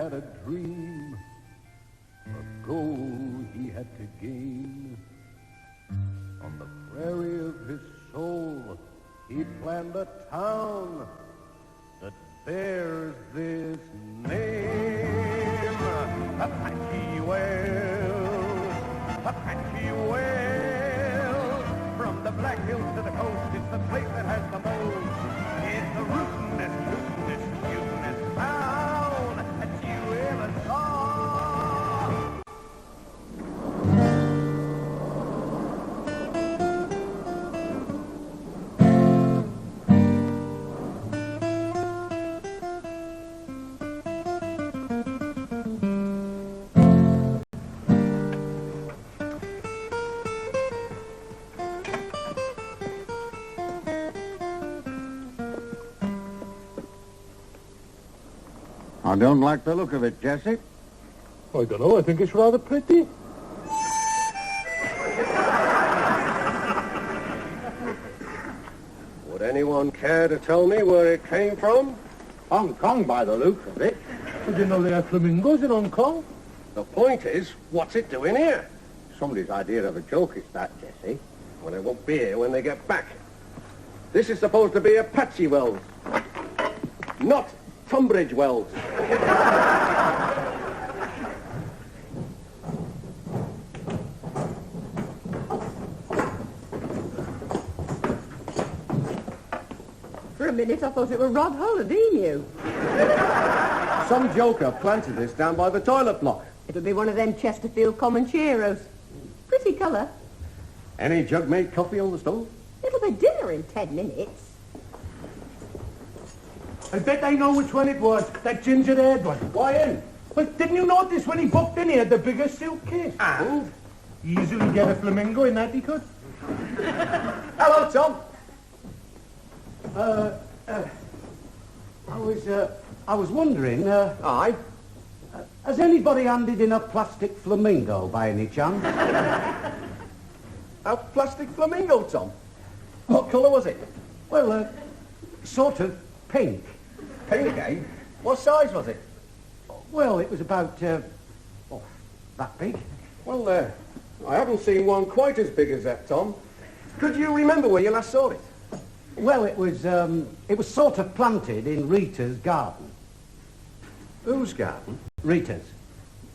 had a dream, a goal he had to gain. On the prairie of his soul, he planned a town that bears this name. Apache Wells, Apache Wells. From the Black Hills to the coast, it's the place that has the most. It's the rootinest, tootinest town that you ever saw. I don't like the look of it, Jesse. I don't know, I think it's rather pretty. Would anyone care to tell me where it came from? Hong Kong, by the look of it. I didn't know they had flamingos in Hong Kong. The point is, what's it doing here? Somebody's idea of a joke is that, Jesse. Well, it won't be here when they get back. This is supposed to be Apache Wells, not Tunbridge Wells. For a minute I thought it were Rod Hull, a emu. Some joker planted this down by the toilet block. It'll be one of them Chesterfield Comancheros. Pretty colour. Any jug-made coffee on the stove? It'll be dinner in 10 minutes. I bet I know which one it was, that ginger-haired one. Why in? Well, didn't you notice when he booked in, he had the biggest suitcase? And? Easily get a flamingo in that, he could. Hello, Tom. I was wondering, Aye. has anybody handed in a plastic flamingo by any chance? A plastic flamingo, Tom. What colour was it? Well, sort of pink. Pink, eh? What size was it? Well, it was about, that big. Well, I haven't seen one quite as big as that, Tom. Could you remember where you last saw it? Well, it was sort of planted in Rita's garden. Whose garden? Rita's.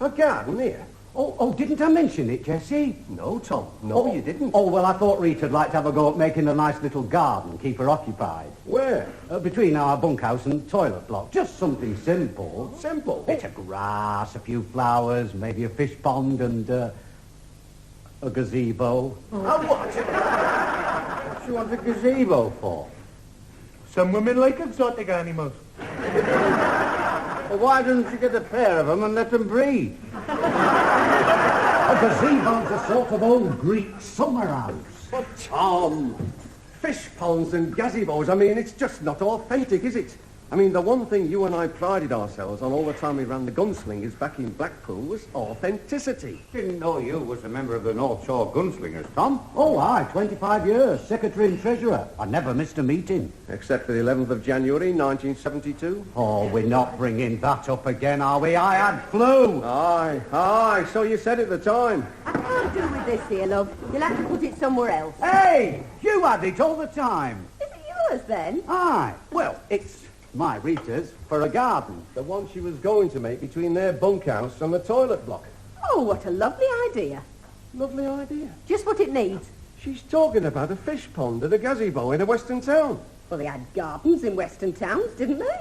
A garden here? Oh, didn't I mention it, Jesse? No, Tom. No, you didn't. Oh, well, I thought Rita'd like to have a go at making a nice little garden, keep her occupied. Where? Between our bunkhouse and toilet block. Just something simple. Simple? Bit of grass, a few flowers, maybe a fish pond and a gazebo. A what? What do you want a gazebo for? Some women like exotic animals. Well, why don't you get a pair of them and let them breed? A gazebo's a sort of old Greek summer house. But, Tom, fish ponds and gazebos, I mean, it's just not authentic, is it? I mean, the one thing you and I prided ourselves on all the time we ran the Gunslingers back in Blackpool was authenticity. Didn't know you was a member of the North Shore Gunslingers, Tom. Oh, aye, 25 years, secretary and treasurer. I never missed a meeting. Except for the 11th of January, 1972. Oh, we're not bringing that up again, are we? I had flu. Aye, so you said at the time. I can't do with this here, love. You'll have to put it somewhere else. Hey, you had it all the time. Is it yours, then? Aye, well, it's my Rita's for a garden. The one she was going to make between their bunkhouse and the toilet block. Oh, what a lovely idea. Lovely idea. Just what it needs. She's talking about a fish pond and a gazebo in a western town. Well, they had gardens in western towns, didn't they?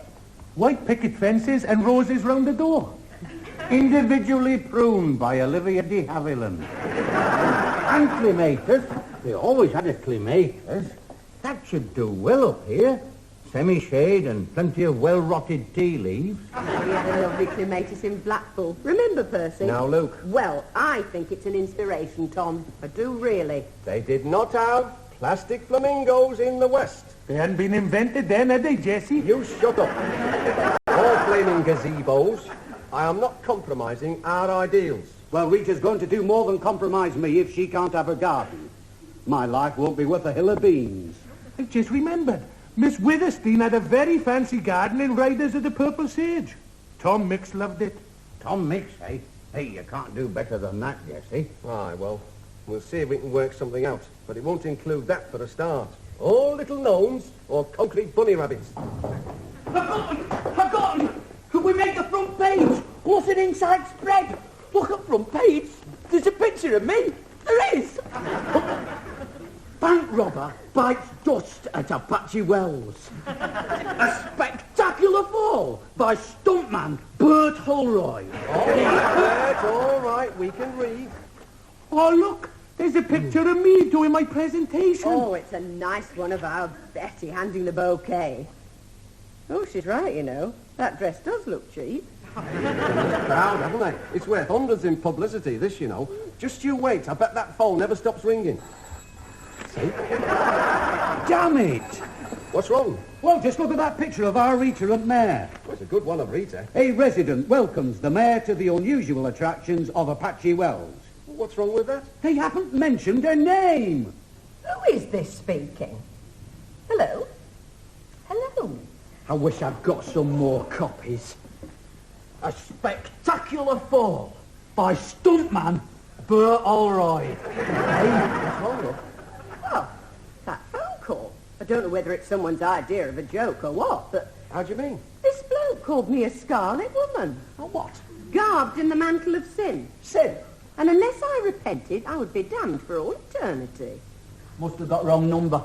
White picket fences and roses round the door. Individually pruned by Olivia de Havilland. And clematis. They always had a clematis. That should do well up here. Semi-shade and plenty of well-rotted tea leaves. We had a lovely clematis in Blackpool. Remember, Percy? Now, Luke. Well, I think it's an inspiration, Tom. I do really. They did not have plastic flamingos in the West. They hadn't been invented then, had they, Jesse? You shut up. All flaming gazebos. I am not compromising our ideals. Well, Rita's going to do more than compromise me if she can't have a garden. My life won't be worth a hill of beans. I just remembered. Miss Withersteen had a very fancy garden in Riders of the Purple Sage. Tom Mix loved it. Tom Mix, eh? Hey, you can't do better than that, Jesse. Aye, well, we'll see if we can work something out. But it won't include that for a start. All little gnomes or concrete bunny rabbits. Forgotten! Could we make the front page? What's an inside spread? Look at front page. There's a picture of me. There is. Bank robber bites dust at Apache Wells. A spectacular fall by stuntman Bert Holroyd. All right, we can read. Oh, look. There's a picture of me doing my presentation. Oh, it's a nice one of our Betty handing the bouquet. Oh, she's right, you know. That dress does look cheap. Proud, haven't they? It's worth hundreds in publicity, this, you know. Just you wait. I bet that phone never stops ringing. See? Damn it! What's wrong? Well, just look at that picture of our Rita and Mayor. Well, it's a good one of Rita. A resident welcomes the Mayor to the unusual attractions of Apache Wells. What's wrong with that? They haven't mentioned her name. Who is this speaking? Hello? Hello? I wish I'd got some more copies. A spectacular fall by stuntman Bert Holroyd. What's wrong, love? Oh, that phone call. I don't know whether it's someone's idea of a joke or what, but How do you mean? this bloke called me a scarlet woman. Oh, what? Garbed in the mantle of sin. Sin? And unless I repented, I would be damned for all eternity. Must have got wrong number.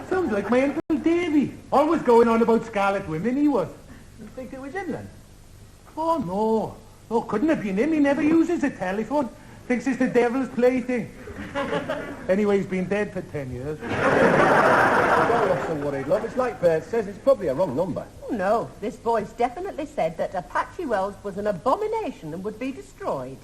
Sounds like my Uncle Davy. Always going on about scarlet women, he was. You think it was him then? Oh, no. Oh, couldn't have been him. He never uses a telephone. Thinks it's the devil's plaything. Anyway, he's been dead for 10 years. Don't look so worried, love. It's like Bert says, it's probably a wrong number. Oh, no, this voice definitely said that Apache Wells was an abomination and would be destroyed.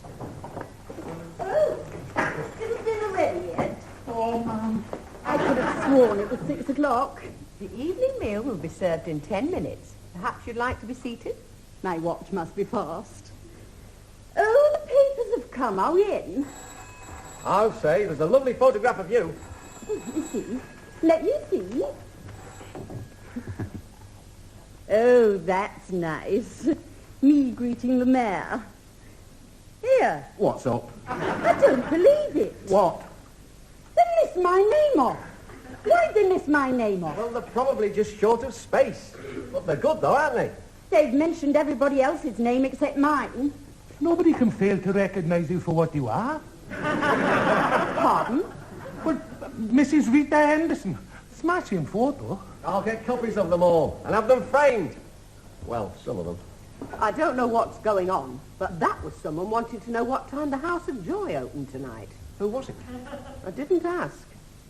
Oh, isn't dinner ready yet? Oh, man. I could have sworn it was 6 o'clock. The evening meal will be served in 10 minutes. Perhaps you'd like to be seated? My watch must be fast. Oh, the papers have come. Are we in? I'll say, there's a lovely photograph of you. Let me see. Let me see. Oh, that's nice. Me greeting the mayor. Here. What's up? I don't believe it. What? They missed my name off. Why'd they miss my name off? Well, they're probably just short of space. But they're good, though, aren't they? They've mentioned everybody else's name except mine. Nobody can fail to recognize you for what you are. Pardon? Well, Mrs. Rita Henderson. Smashing photo. I'll get copies of them all and have them framed. Well, some of them. I don't know what's going on, but that was someone wanting to know what time the House of Joy opened tonight. Who was it? I didn't ask.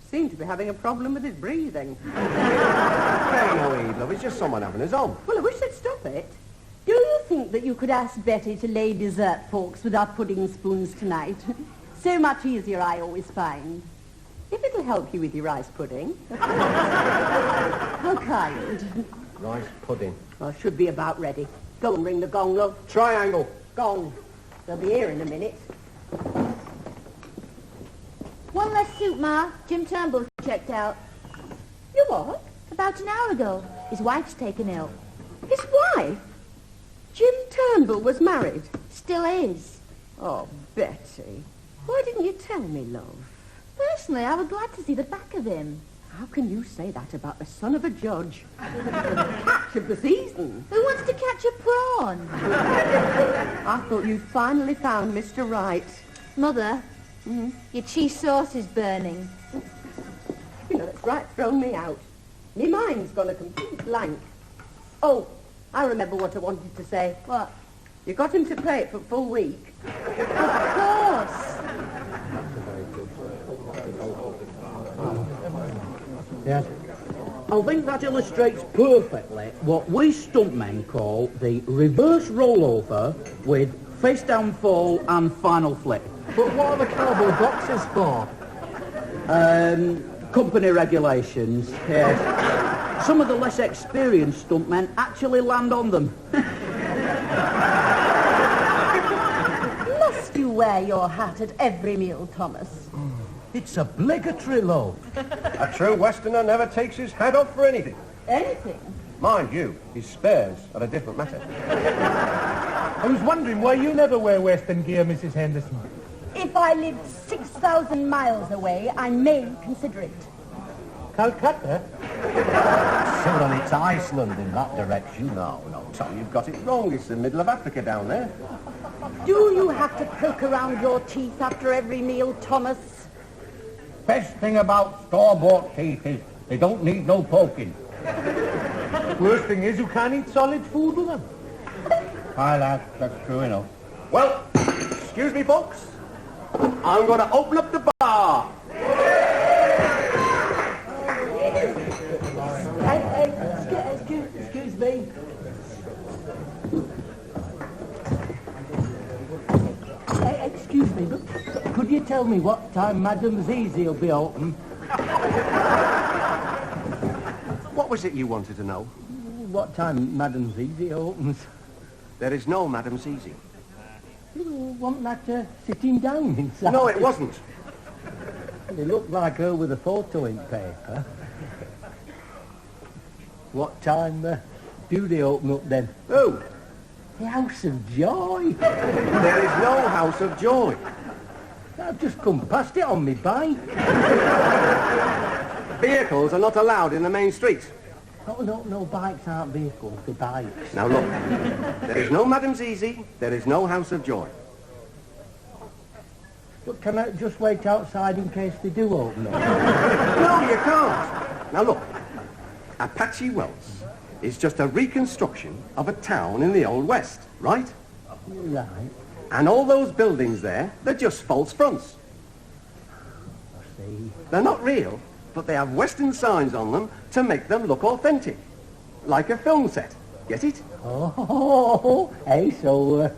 Seemed to be having a problem with his breathing. Hey, no, Eve, love. It's just someone having his own. Well, I wish they'd stop it. Do you think that you could ask Betty to lay dessert forks with our pudding spoons tonight? So much easier, I always find. If it'll help you with your rice pudding. How kind. Rice pudding. Well, should be about ready. Go and ring the gong, love. Triangle. Gong. They'll be here in a minute. One less suit, Ma. Jim Turnbull checked out. You what? About an hour ago. His wife's taken ill. His wife? Jim Turnbull was married. Still is. Oh, Betty. Why didn't you tell me, love? Personally, I was glad to see the back of him. How can you say that about the son of a judge? The catch of the season. Who wants to catch a prawn? I thought you'd finally found Mr. Right. Mother, your cheese sauce is burning. You know, it's right thrown me out. Me mind's gone a complete blank. Oh, I remember what I wanted to say. What? You got him to play it for a full week. Of course. Yes. I think that illustrates perfectly what we stuntmen call the reverse rollover with face down fall and final flip. But what are the cowboy boxes for? Company regulations, yes. Some of the less experienced stuntmen actually land on them. Must you wear your hat at every meal, Thomas? It's obligatory, love. A true Westerner never takes his hat off for anything. Anything? Mind you, his spares are a different matter. I was wondering why you never wear Western gear, Mrs. Henderson. If I lived 6,000 miles away, I may consider it. Calcutta? Cyril, it's Iceland in that direction. No, Tom, you've got it wrong. It's the middle of Africa down there. Do you have to poke around your teeth after every meal, Thomas? Best thing about store-bought teeth is they don't need no poking. Worst thing is you can't eat solid food with them. Aye, lad, that's true enough. Well, excuse me, folks. I'm going to open up the bar. Excuse me. Excuse me, but could you tell me what time Madame Zizi will be open? What was it you wanted to know? What time Madame Zizi opens? There is no Madame Zizi. You want that sitting down inside? No, it wasn't. They look like her with a photo in paper. What time do they open up then? Who? The House of Joy. There is no House of Joy. I've just come past it on my bike. Vehicles are not allowed in the main street. No, bikes aren't vehicles, they're bikes. Now look, there is no Madame Zizi, there is no House of Joy. But can I just wait outside in case they do open up? No, you can't. Now look, Apache Wells is just a reconstruction of a town in the Old West, right? Right. And all those buildings there, they're just false fronts. I see. They're not real, but they have Western signs on them to make them look authentic. Like a film set. Get it? Oh, hey, so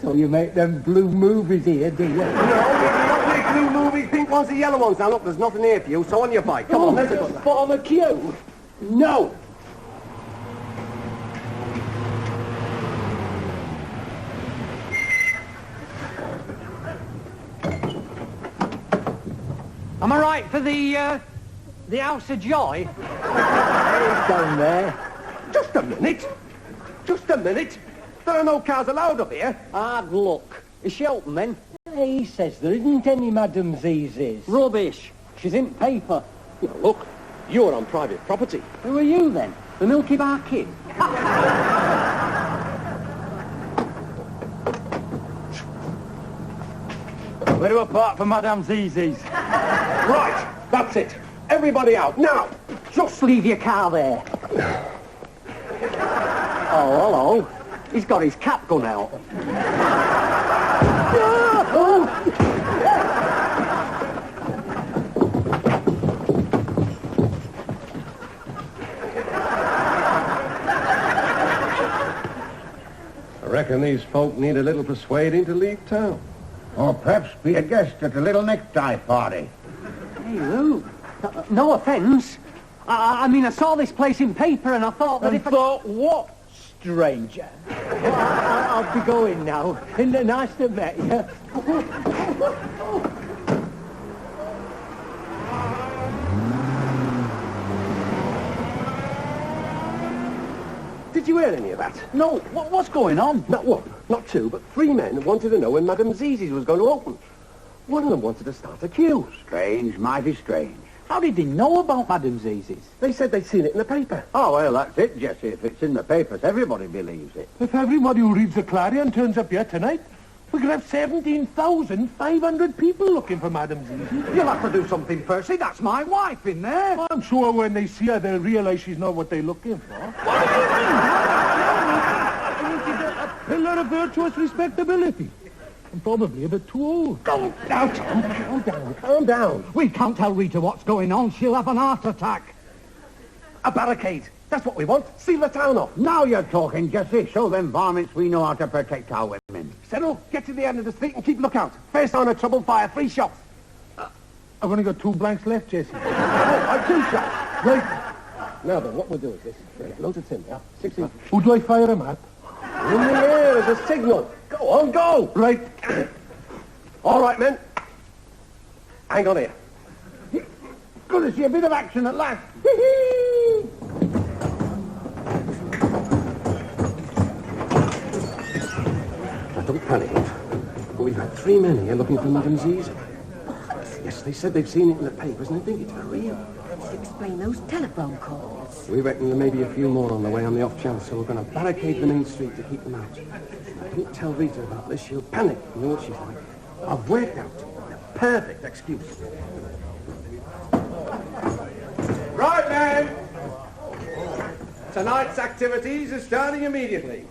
you make them blue movies here, do you? No, we don't make blue movies. Pink ones and yellow ones. Now look, there's nothing here for you, so on your bike. Come on, let's go. Farmer Q. No! Am I right for the House of Joy? Down there. Just a minute. Just a minute. There are no cars allowed up here. Hard luck. Is she open then? He says there isn't any Madame Zizi's. Rubbish. She's in paper. Now, look, you're on private property. Who are you then? The Milky Bar Kid? Where do I park for Madame Zizi's? Right, that's it. Everybody out, now. Just leave your car there. Oh, hello. He's got his cap gun out. I reckon these folk need a little persuading to leave town. Or perhaps be a guest at a little necktie party. Hey, Lou. No offence. I mean, I saw this place in paper and I thought that what, stranger? I'll be going now. Nice to meet you. Did you hear any of that? No, what's going on? Not one, not two, but three men wanted to know when Madame Zizi's was going to open. One of them wanted to start a queue. Strange, mighty strange. How did they know about Madame Zizi's? They said they'd seen it in the paper. Oh, well, that's it, Jesse. If it's in the papers, everybody believes it. If everybody who reads the Clarion turns up here tonight, we could have 17,500 people looking for Madame Zizi. You'll have to do something, Percy. That's my wife in there. I'm sure when they see her, they'll realise she's not what they're looking for. What do you mean? A pillar of virtuous respectability. I'm probably a bit too old. Go now, Tom. Calm down, calm down. We can't tell Rita what's going on. She'll have an heart attack. A barricade. That's what we want. Seal the town off. Now you're talking, Jesse. Show them varmints we know how to protect our women. Settle, get to the end of the street and keep lookout. Face on a trouble fire, 3 shots. I've only got 2 blanks left, Jesse. Oh, 2 shots. Right. Now then, what we'll do is this. Loads of timber. 16. Who do I fire him at? In the air as a signal. Go on, go. Right. All right, men. Hang on here. Good to see a bit of action at last. Don't panic. We've had 3 men here looking for Madame Z's. Yes, they said they've seen it in the papers and they think it's for real. Let's explain those telephone calls. We reckon there may be a few more on the way on the off chance, so we're going to barricade the main street to keep them out. I didn't tell Rita about this. She'll panic. You know what she's like. I've worked out the perfect excuse. Right, men! Tonight's activities are starting immediately.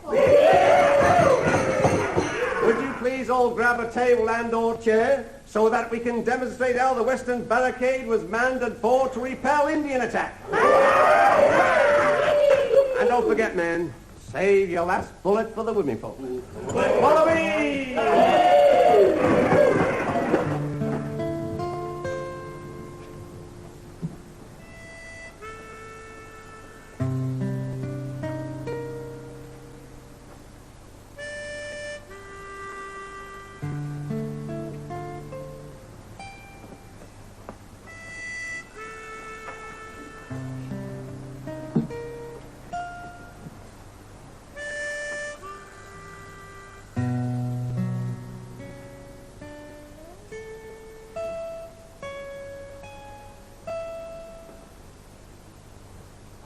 Would you please all grab a table and/or chair so that we can demonstrate how the western barricade was manned and fought to repel Indian attack? And don't forget, men, save your last bullet for the women folk. Follow me!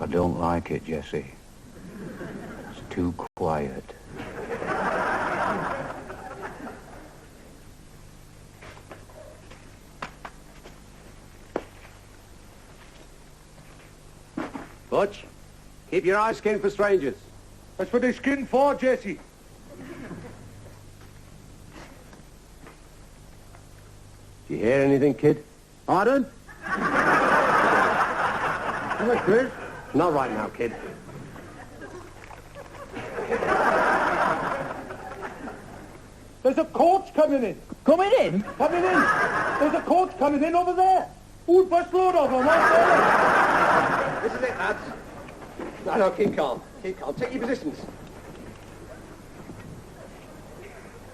I don't like it, Jesse. It's too quiet. Butch, keep your eyes skinned for strangers. That's what they're skinned for, Jesse. Do you hear anything, kid? Pardon? What's this? Not right now, kid. There's a coach coming in. Coming in? Coming in. There's a coach coming in over there. Who's busload of them? This is it, lads. No, keep calm. Keep calm. Take your positions.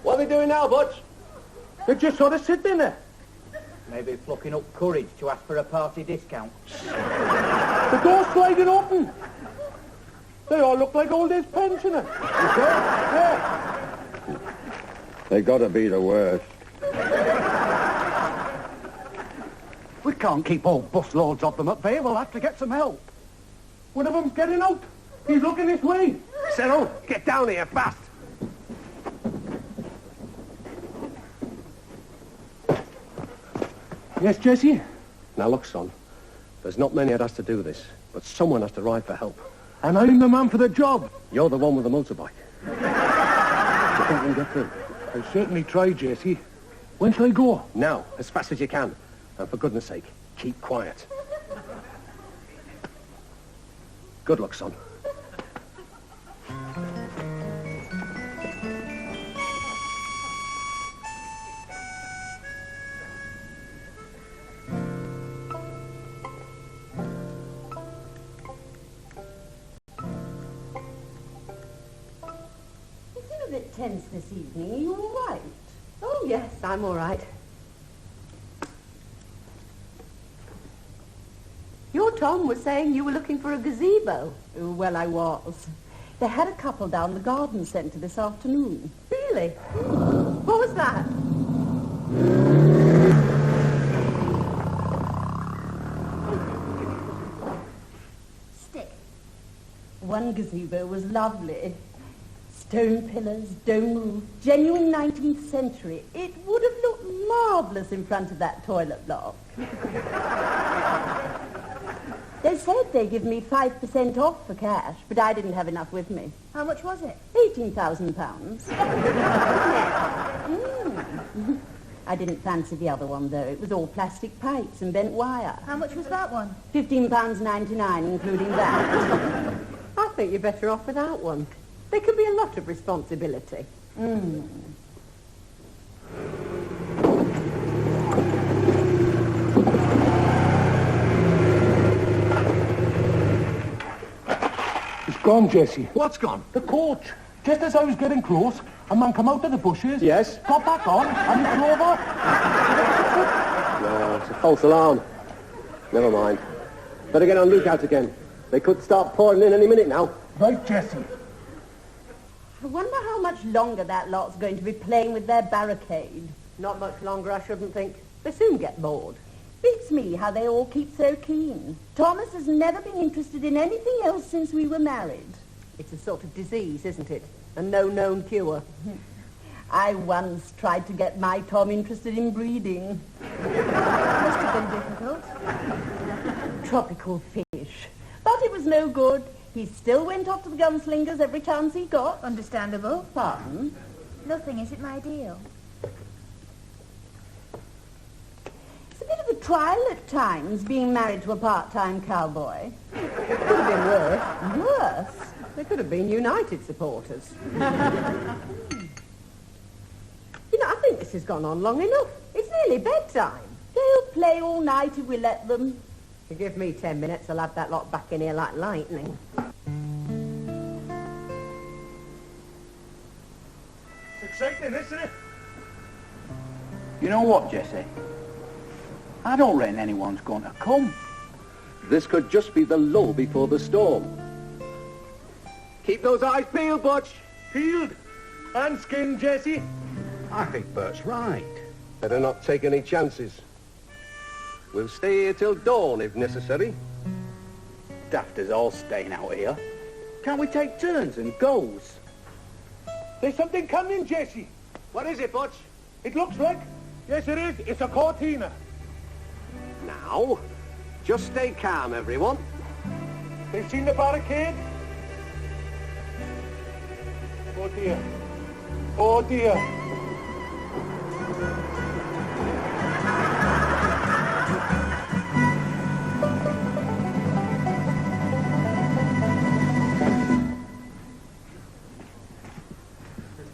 What are they doing now, Butch? They're just sort of sitting there. Maybe plucking up courage to ask for a party discount. The door's sliding open. They all look like old age pensioners. Yeah. They gotta be the worst. We can't keep all busloads of them up there. We'll have to get some help. One of them's getting out. He's looking this way. Cyril, get down here, fast. Yes, Jesse? Now look, son. There's not many that has to do this, but someone has to ride for help. And I'm the man for the job. You're the one with the motorbike. You think we can get through? I certainly try, Jesse. When shall I go? Now, as fast as you can. And for goodness sake, keep quiet. Good luck, son. You seem a bit tense this evening. Are you all right? Oh, yes, I'm all right. Your Tom was saying you were looking for a gazebo. Oh, well, I was. They had a couple down the garden centre this afternoon. Really? What was that? Stick. One gazebo was lovely. Stone pillars, dome roof, genuine 19th century. It would have looked marvellous in front of that toilet block. They said they'd give me 5% off for cash, but I didn't have enough with me. How much was it? £18,000. I didn't fancy the other one, though. It was all plastic pipes and bent wire. How much was that one? £15.99, including that. I think you're better off without one. There can be a lot of responsibility. It's gone, Jesse. What's gone? The coach. Just as I was getting close, a man come out of the bushes. Yes? Got back on, and he drove off. No, it's a false alarm. Never mind. Better get on lookout again. They could start pouring in any minute now. Right, Jesse. I wonder how much longer that lot's going to be playing with their barricade. Not much longer, I shouldn't think. They soon get bored. Beats me how they all keep so keen. Thomas has never been interested in anything else since we were married. It's a sort of disease, isn't it? And no known cure. I once tried to get my Tom interested in breeding. Must have been difficult. Tropical fish. But it was no good. He still went off to the gunslingers every chance he got. Understandable. Pardon? Nothing isn't my deal. It's a bit of a trial at times, being married to a part-time cowboy. Could have been worse. Worse? They could have been United supporters. You know, I think this has gone on long enough. It's nearly bedtime. They'll play all night if we let them. If you give me 10 minutes, I'll have that lot back in here like lightning. It's exciting, isn't it? You know what, Jesse? I don't reckon anyone's going to come. This could just be the lull before the storm. Keep those eyes peeled, Butch. Peeled and skinned, Jesse. I think Bert's right. Better not take any chances. We'll stay here till dawn if necessary. Daft us all staying out here. Can't we take turns and goes? There's something coming, Jesse. What is it, Butch? It looks like... Yes, it is. It's a cortina. Now, just stay calm, everyone. They've seen the barricade? Oh, dear. Oh, dear.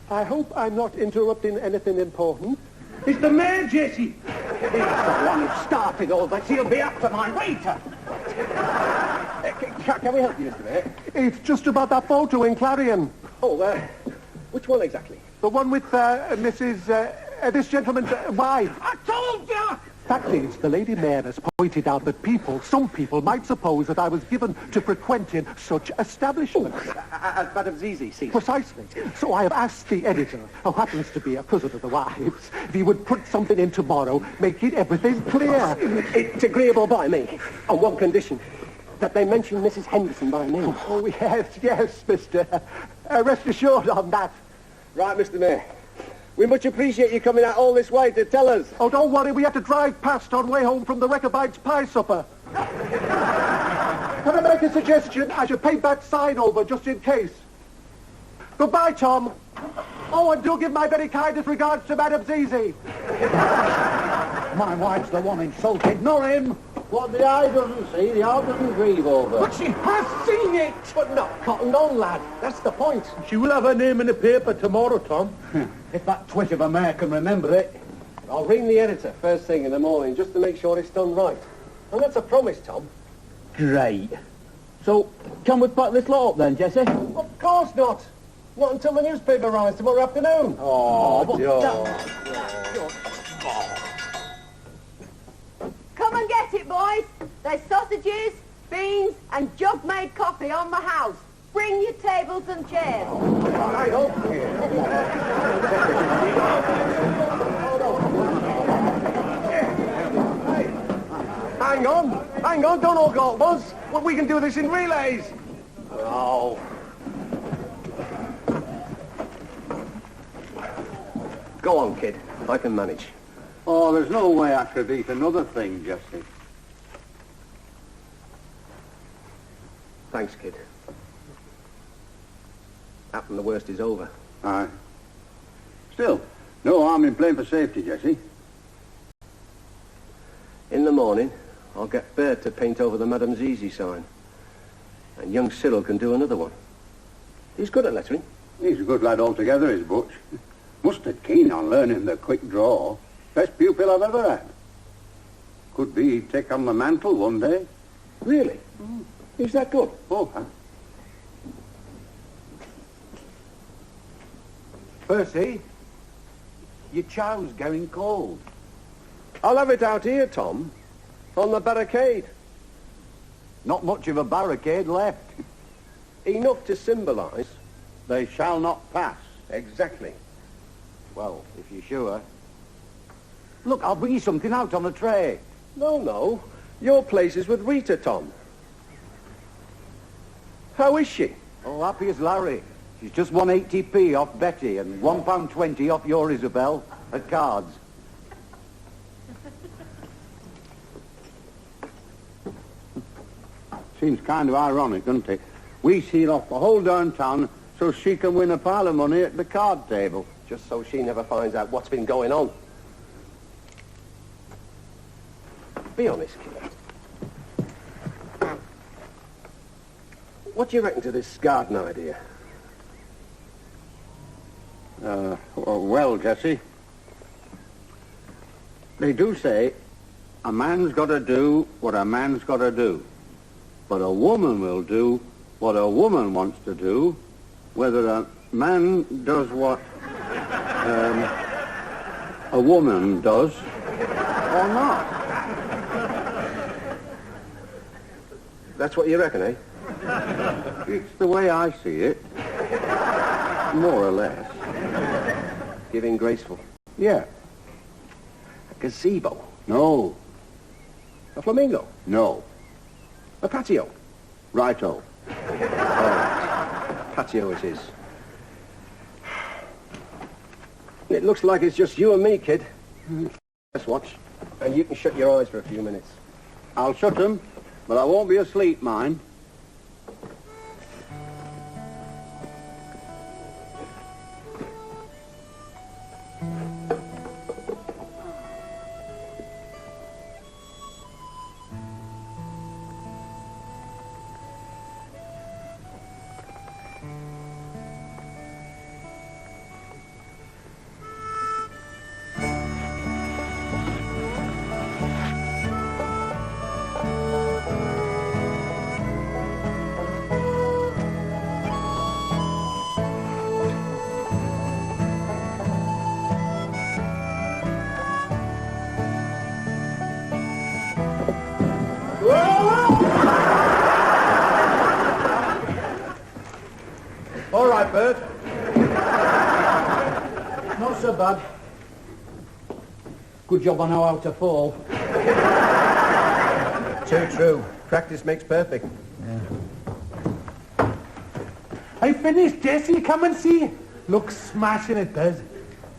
I hope I'm not interrupting anything important. It's the man, Jesse. He's the one who started all this. He'll be after my waiter. Can we help you, Mr. Mayor? It's just about that photo in Clarion. Oh, which one exactly? The one with this gentleman's wife. I told you! Fact is, the Lady Mayor has pointed out that some people might suppose that I was given to frequenting such establishments. As Madame Zizi sees. Precisely. So I have asked the editor, who happens to be a cousin of the wives, if he would put something in tomorrow, making everything clear. It's agreeable by me, on one condition, that they mention Mrs. Henderson by name. Oh, yes, mister. Rest assured on that. Right, Mr. Mayor. We much appreciate you coming out all this way to tell us. Oh, don't worry, we had to drive past on way home from the Rechabites' pie supper. Can I make a suggestion? I should paint that sign over just in case. Goodbye, Tom. Oh, and do give my very kindest regards to Madame Zizi. My wife's the one insulted, not him. What the eye doesn't see, the heart doesn't grieve over. But she has seen it! But not cotton on, lad. That's the point. She will have her name in the paper tomorrow, Tom. If that twit of a mayor can remember it. I'll ring the editor first thing in the morning just to make sure it's done right. And that's a promise, Tom. Great. So, can we pack this lot up then, Jesse? Of course not. Not until the newspaper arrives tomorrow afternoon. Oh, Come and get it, boys. There's sausages, beans, and jug-made coffee on the house. Bring your tables and chairs. Hang on, don't all go at once. Well, we can do this in relays. Oh. Go on, kid. I can manage. Oh, there's no way I could eat another thing, Jesse. Thanks, kid. Happen the worst is over. Aye. Still, no harm in playing for safety, Jesse. In the morning, I'll get Bert to paint over the Madame Zizi sign. And young Cyril can do another one. He's good at lettering. He's a good lad altogether, is Butch. Mustard keen on learning the quick draw. Best pupil I've ever had. Could be he'd take on the mantle one day. Really? He's that good? Oh, Percy, your chow's going cold. I'll have it out here, Tom. On the barricade. Not much of a barricade left. Enough to symbolise they shall not pass. Exactly. Well, if you're sure. Look, I'll bring you something out on a tray. No. Your place is with Rita, Tom. How is she? Oh, happy as Larry. She's just won 80p off Betty and £1.20 off your Isabel at cards. Seems kind of ironic, doesn't it? We seal off the whole downtown so she can win a pile of money at the card table. Just so she never finds out what's been going on. Be honest, kid. What do you reckon to this garden idea? Well, Jesse, they do say a man's got to do what a man's got to do. But a woman will do what a woman wants to do, whether a man does what a woman does or not. That's what you reckon, eh? It's the way I see it, more or less. Giving graceful. Yeah. A gazebo. No. A flamingo. No. A patio. Righto. Patio it is. It looks like it's just you and me, kid. Let's watch. And you can shut your eyes for a few minutes. I'll shut 'em, but I won't be asleep, mind. All right, Bert. Not so bad. Good job I know how to fall. Too true. Practice makes perfect. I finished, Jesse. Come and see. Looks smashing, it does.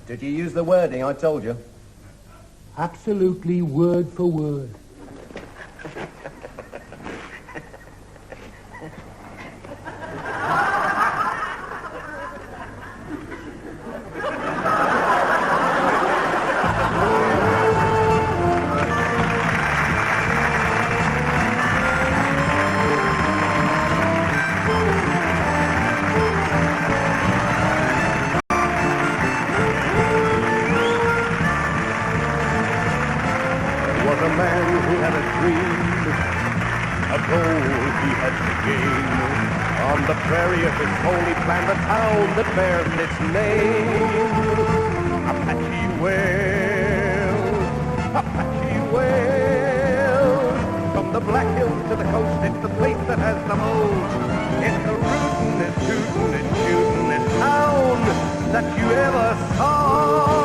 Did you use the wording I told you? Absolutely word for word. That you ever saw.